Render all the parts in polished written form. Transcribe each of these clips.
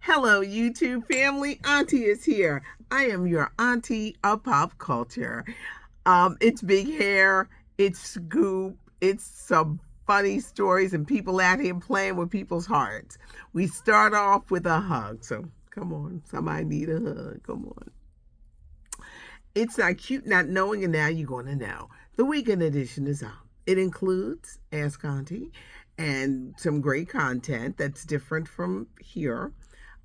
Hello, YouTube family. Auntie is here. I am your auntie of pop culture. It's big hair, it's scoop, it's some funny stories and people out here playing with people's hearts. We start off with a hug. So come on, somebody need a hug. Come on. It's not cute not knowing, and now you're going to know. The weekend edition is out. It includes Ask Auntie and some great content that's different from here.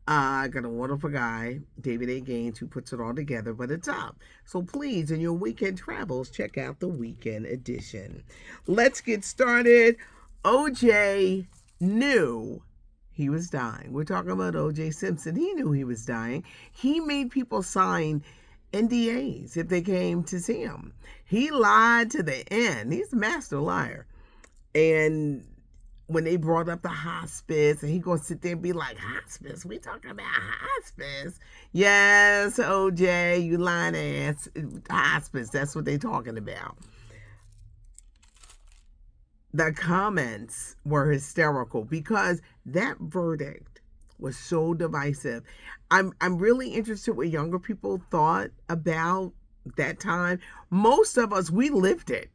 I got a wonderful guy, David A. Gaines, who puts it all together, but it's up. So please, in your weekend travels, check out the weekend edition. Let's get started. OJ knew he was dying. We're talking about OJ Simpson. He knew he was dying. He made people sign NDAs if they came to see him. He lied to the end. He's a master liar. And when they brought up the hospice, and he gonna sit there and be like, hospice? We talking about hospice? Yes, OJ, you lying ass. Hospice, that's what they talking about. The comments were hysterical because that verdict was so divisive. I'm really interested what younger people thought about that time. Most of us, we lived it.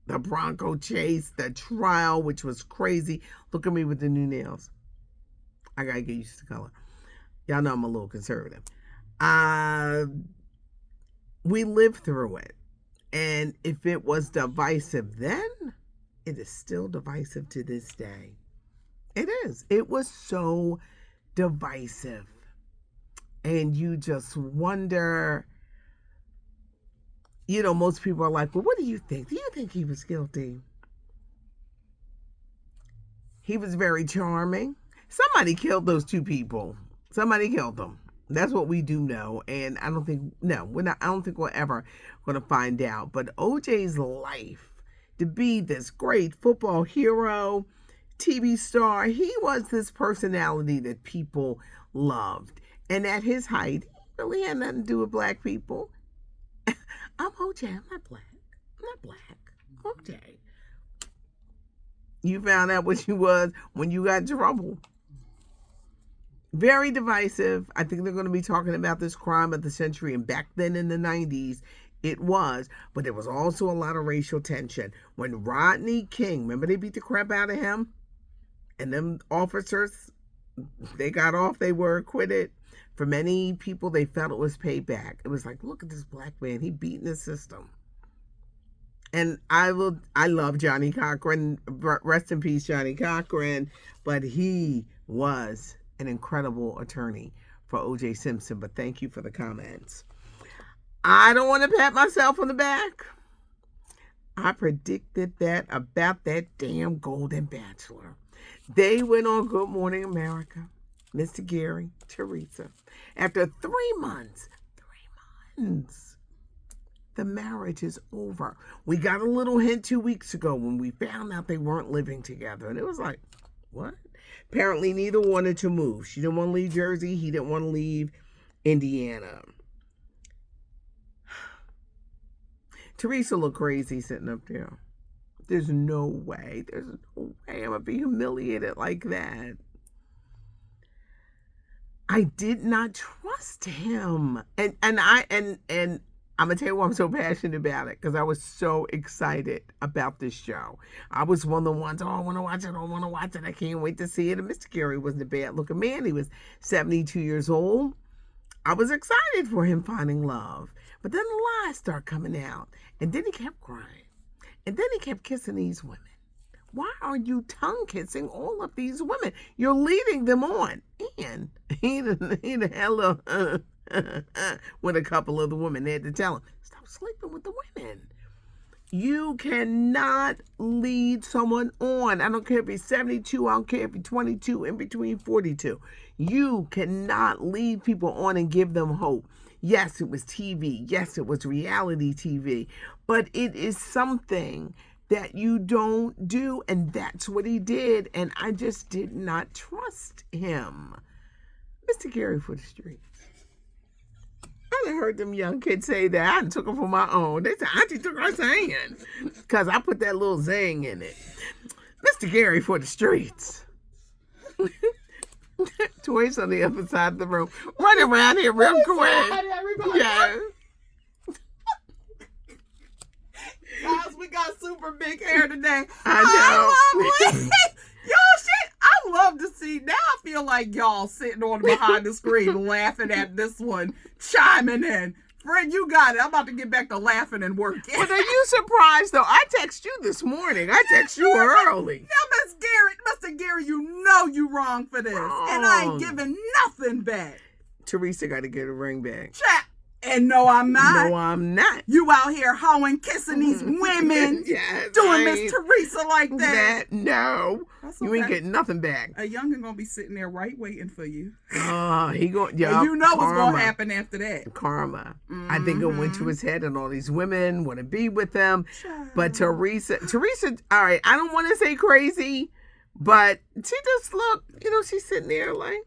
The Bronco chase, the trial, which was crazy. Look at me with the new nails. I gotta get used to color. Y'all know I'm a little conservative. We lived through it. And if it was divisive then, it is still divisive to this day. It is. It was so divisive. And you just wonder, most people are like, well, what do you think? Do you think he was guilty? He was very charming. Somebody killed those two people. Somebody killed them. That's what we do know. And I don't think we're ever going to find out. But OJ's life, to be this great football hero, TV star, he was this personality that people loved. And at his height, he really had nothing to do with black people. I'm OJ. I'm not black. I'm not black. OJ. You found out what you was when you got in trouble. Very divisive. I think they're going to be talking about this crime of the century. And back then in the 90s, it was. But there was also a lot of racial tension. When Rodney King, remember they beat the crap out of him? And them officers, they got off. They were acquitted. For many people, they felt it was payback. It was like, look at this black man. He beating the system. And I love Johnny Cochran. Rest in peace, Johnny Cochran. But he was an incredible attorney for OJ Simpson. But thank you for the comments. I don't want to pat myself on the back. I predicted that about that damn Golden Bachelor. They went on Good Morning America. Mr. Gary, Teresa. After 3 months, the marriage is over. We got a little hint 2 weeks ago when we found out they weren't living together. And it was like, what? Apparently neither wanted to move. She didn't want to leave Jersey. He didn't want to leave Indiana. Teresa looked crazy sitting up there. There's no way. There's no way I'm going to be humiliated like that. I did not trust him. And I'm gonna tell you why I'm so passionate about it, because I was so excited about this show. I was one of the ones, I want to watch it, I can't wait to see it. And Mr. Gary wasn't a bad looking man. He was 72 years old. I was excited for him finding love. But then the lies start coming out. And then he kept crying. And then he kept kissing these women. Why are you tongue kissing all of these women? You're leading them on. And he hella with a couple of the women. They had to tell him, stop sleeping with the women. You cannot lead someone on. I don't care if he's 72. I don't care if he's 22, in between 42. You cannot lead people on and give them hope. Yes, it was TV. Yes, it was reality TV. But it is something that you don't do, and that's what he did, and I just did not trust him. Mr. Gary for the streets. I done heard them young kids say that. I took them for my own. They said, Auntie took her saying, because I put that little zing in it. Mr. Gary for the streets. Toys on the other side of the room. Run around here real quick. Yeah. Guys, we got super big hair today. I know. Y'all shit, I love to see. Now I feel like y'all sitting on behind the screen laughing at this one, chiming in. Friend, you got it. I'm about to get back to laughing and working. But are you surprised, though? I text you this morning. I text you early. Now, Mr. Gary, you know you wrong for this. And I ain't giving nothing back. Teresa got to get a ring back. Chat. And no, I'm not. No, I'm not. You out here hoeing, kissing these women, yes, doing Miss Teresa like that. No. That's You ain't getting nothing back. A youngin' gonna be sitting there right waiting for you. He going. Yeah, and you know what's gonna happen after that. Karma. I think it went to his head, and all these women want to be with him. But Teresa. All right, I don't want to say crazy, but she just look. She's sitting there like.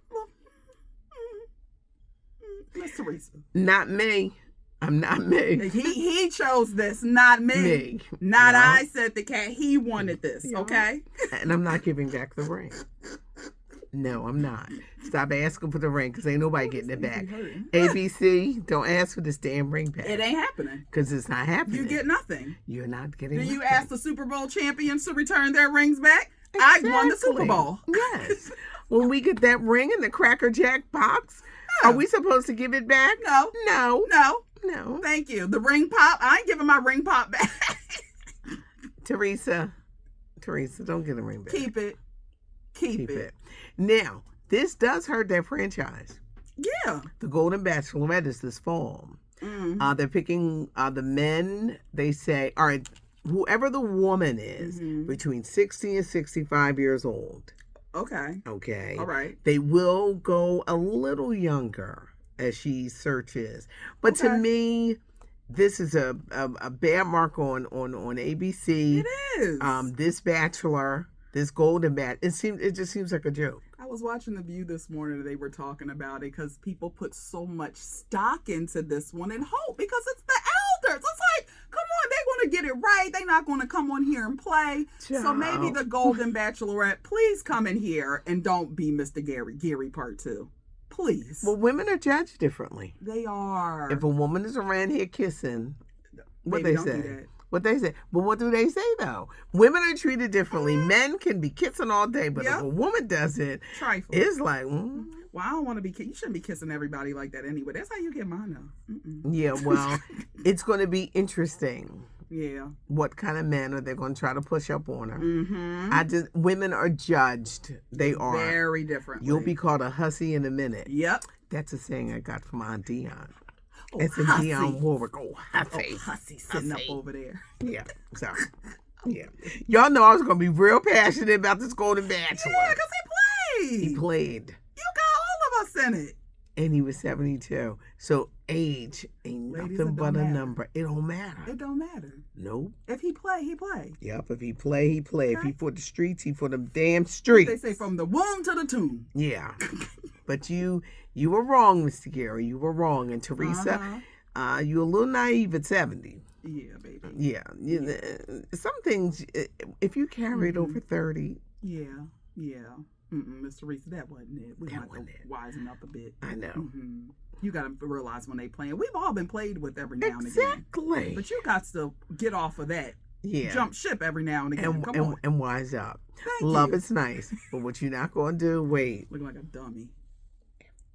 Miss Teresa. Not me. I'm not me. He chose this, not me. Not I said the cat. He wanted this, okay? And I'm not giving back the ring. No, I'm not. Stop asking for the ring because ain't nobody getting it back. ABC, don't ask for this damn ring back. It ain't happening. Because it's not happening. You get nothing. You're not getting nothing. Do you nothing. ask the Super Bowl champions to return their rings back? Exactly. I won the Super Bowl. Yes. When we get that ring in the Cracker Jack box, are we supposed to give it back? No. No. No. No. Thank you. The ring pop, I ain't giving my ring pop back. Teresa, don't get a ring back. Keep it. Keep it. Now, this does hurt their franchise. Yeah. The Golden Bachelorette is this fall. Mm-hmm. They're picking the men. They say, all right, whoever the woman is between 60 and 65 years old. Okay. All right. They will go a little younger as she searches. But to me, this is a bad mark on ABC. It is. This Bachelor, this Golden Bachelor, it just seems like a joke. I was watching The View this morning and they were talking about it because people put so much stock into this one and hope because it's the elders. It's like, come on, they want to get it right. They're not going to come on here and play. Child. So maybe the Golden Bachelorette, please come in here and don't be Mr. Gary part 2. Please. Well, women are judged differently. They are. If a woman is around here kissing, what Baby, they don't say? do that. What they say. But what do they say, though? Women are treated differently. Men can be kissing all day, but if a woman does it, trifle. It's like, well, I don't want to be. You shouldn't be kissing everybody like that anyway. That's how you get mine, though. Yeah, well, it's going to be interesting. Yeah. What kind of men are they going to try to push up on her? Mm-hmm. Women are judged. They are. Very different. You'll be called a hussy in a minute. Yep. That's a saying I got from Aunt Dion. Oh, it's a hussy. Dion Warwick. Oh, hussy. Oh, hussy sitting up over there. Yeah. So, yeah. Y'all know I was going to be real passionate about this Golden Bachelor. Yeah, because he played. He played. You got all of us in it. And he was 72. So age ain't nothing but a number. It don't matter. It don't matter. Nope. If he play, he play. Yep. If he play, he play. Okay. If he for the streets, he for them damn streets. They say from the womb to the tomb. Yeah. But you were wrong, Mr. Gary. You were wrong. And Teresa, you're a little naive at 70. Yeah, baby. Yeah. Some things, if you carry it over 30. Yeah. Miss Teresa, that wasn't it. We have to wisen up a bit. I know. You got to realize when they playing. We've all been played with every now and again. Exactly. But you got to get off of that. Yeah. Jump ship every now and again. Come on. And wise up. Thank Love you. is nice. But what you're not going to do, wait. Looking like a dummy.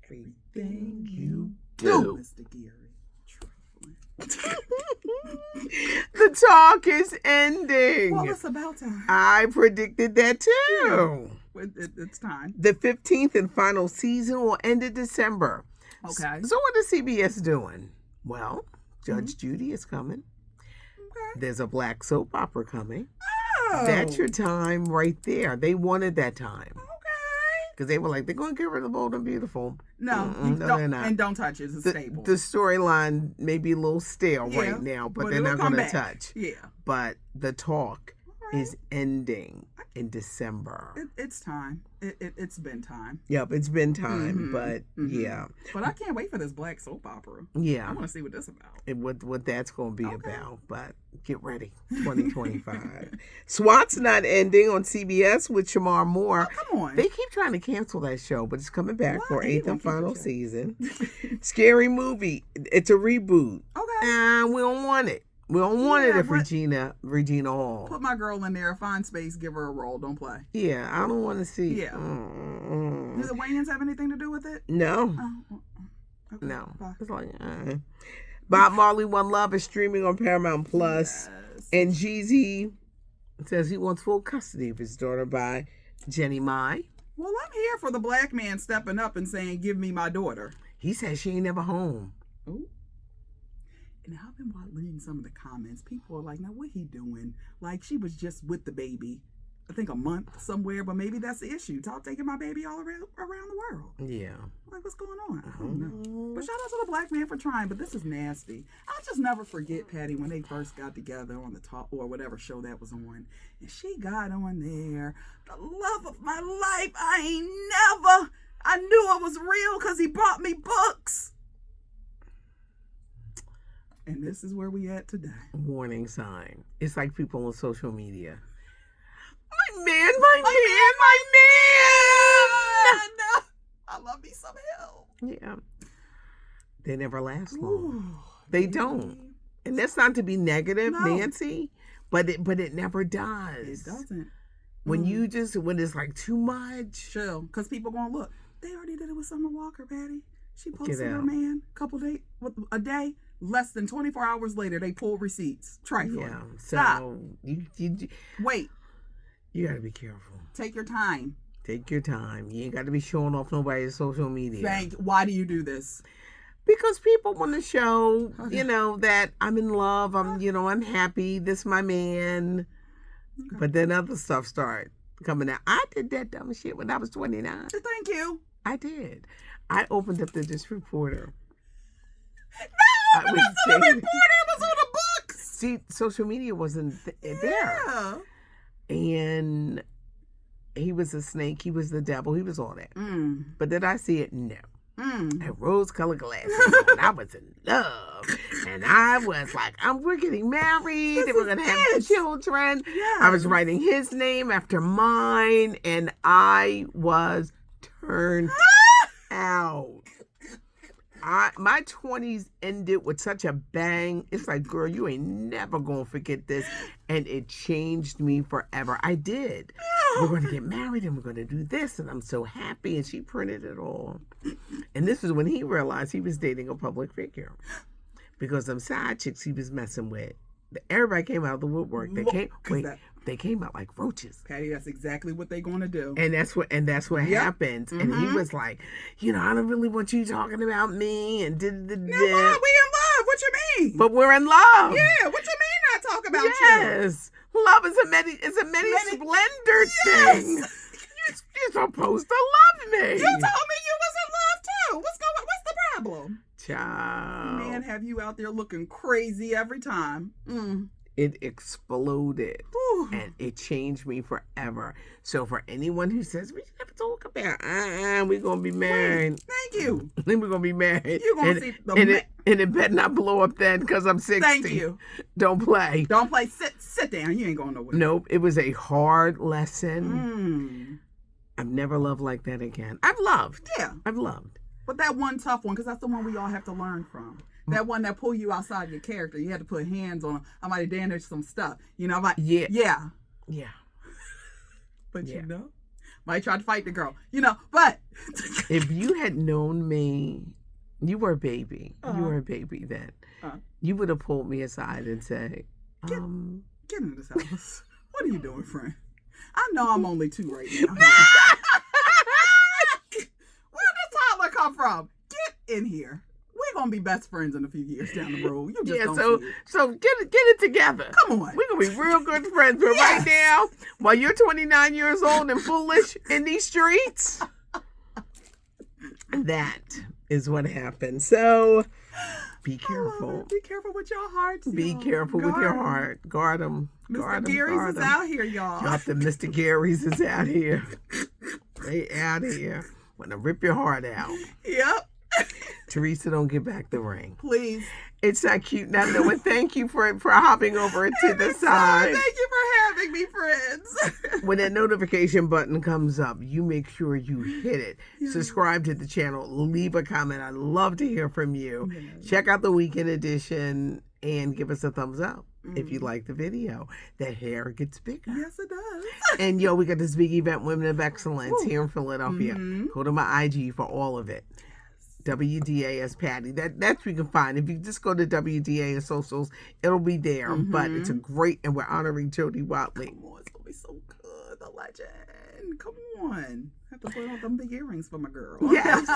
Everything you do. Mr. Gary. The talk is ending. Well, it's about time. I predicted that too. It's time. The 15th and final season will end in December. Okay. So what is CBS doing? Well, Judge Judy is coming. Okay. There's a black soap opera coming. Oh. That's your time right there. They wanted that time. Okay. Because they were like, they're going to get rid of Bold and Beautiful. No, they're not. And don't touch it. It's a staple. The storyline may be a little stale right now, but they're not going to touch. Yeah. But the talk is ending in December. It's time. It's been time. Yep, it's been time, but yeah. But I can't wait for this black soap opera. Yeah. I want to see what this about. And what that's going to be about. But get ready, 2025. SWAT's not ending on CBS with Shamar Moore. Oh, come on. They keep trying to cancel that show, but it's coming back Why? for They 8th gonna and keep it final shut. season. Scary Movie. It's a reboot. Okay. And we don't want it. We don't want it Yeah, if but- Regina Hall. Put my girl in there, find space, give her a role. Don't play. Yeah, I don't want to see. Yeah. Do the Wayans have anything to do with it? No. Okay. No. Bye. It's like, Bob Marley One Love is streaming on Paramount Plus. Yes. And Jeezy says he wants full custody of his daughter by Jenny Mai. Well, I'm here for the black man stepping up and saying, give me my daughter. He says she ain't never home. Ooh. And I've been reading some of the comments. People are like, now what he doing? Like, she was just with the baby, I think a month somewhere, but maybe that's the issue. Talk taking my baby all around the world. Yeah. Like, what's going on? I don't know. But shout out to the black man for trying, but this is nasty. I'll just never forget, Patty, when they first got together on the Talk or whatever show that was on. And she got on there, the love of my life. I knew it was real because he brought me books. And this is where we at today. Warning sign. It's like people on social media. My man. I love me some help. Yeah. They never last long. Ooh, They don't. And that's not to be negative, No. Nancy, but it never does. It doesn't. When when it's like too much. Chill, because people gonna look. They already did it with Summer Walker, Patty. She posted her out. man a day. Less than 24 hours later, they pull receipts. Trifling. Yeah. Stop. So you Wait. you gotta be careful. Take your time. Take your time. You ain't got to be showing off nobody's social media. Why do you do this? Because people want to show, that I'm in love. I'm happy. This is my man. Okay. But then other stuff start coming out. I did that dumb shit when I was 29. Thank you. I did. I opened up the Just Reporter. No, but that's not a reporter. It was on the books. See, social media wasn't there. Yeah. And he was a snake. He was the devil. He was all that. Mm. But did I see it? No. Mm. And rose-colored glasses on. I was in love. And I was like, we're getting married. And we're going to have children. Yeah. I was writing his name after mine. And I was turned out. My 20s ended with such a bang. It's like, girl, you ain't never going to forget this. And it changed me forever. I did. We're going to get married and we're going to do this. And I'm so happy. And she printed it all. And this is when he realized he was dating a public figure. Because them side chicks he was messing with. Everybody came out of the woodwork. They came out like roaches. Patty, that's exactly what they're going to do. And that's what happens. Mm-hmm. And he was like, I don't really want you talking about me. And did we in love. What you mean? But we're in love. Yeah. What you mean not talk about you? Yes. Love is a many splendor thing. You're supposed to love me. You told me you was in love too. What's the problem? Child. Man, have you out there looking crazy every time? Mm. It exploded. Whew. And it changed me forever. So for anyone who says we should never talk about we're gonna be married. Thank you. Then we're gonna be married. You're gonna see the and it better not blow up then because I'm 60. Thank you. Don't play. Don't play. Sit down. You ain't going nowhere. Nope. It was a hard lesson. I've never loved like that again. I've loved. Yeah. I've loved. But that one tough one, because that's the one we all have to learn from. That one that pull you outside your character. You had to put hands on. I might have damaged some stuff. Like, yeah. Yeah. But might try to fight the girl. But. If you had known me, you were a baby. Uh-huh. You were a baby then. You would have pulled me aside and said, Get into this house. What are you doing, friend? I know I'm only 2 right now. Where did Tyler come from? Get in here. We're gonna be best friends in a few years down the road. You just don't see it. So get it together. Come on. We're gonna be real good friends. But right now, while you're 29 years old and foolish in these streets, that is what happened. So Be I love careful. it. Be careful with your hearts. Be y'all. careful with your heart. Guard them. Mr. Gary's is out here, y'all. Yup, the Mr. Gary's is out here. They out here. Want to rip your heart out. Yep. Teresa, don't give back the ring. Please. It's not cute. Now, Noah, thank you for hopping over to the side. Thank you for having me, friends. When that notification button comes up, you make sure you hit it. Yeah. Subscribe to the channel. Leave a comment. I'd love to hear from you. Yeah. Check out the weekend edition and give us a thumbs up if you like the video. The hair gets bigger. Yes, it does. And yo, we got this big event, Women of Excellence, Woo. here in Philadelphia. Go to my IG for all of it. WDAS Patty. That's where you can find. If you just go to WDAS socials, it'll be there. But it's a great, and we're honoring Jody Watley. Come on, it's gonna be so good. The legend. Come on. I have to put on them big earrings for my girl. Yes.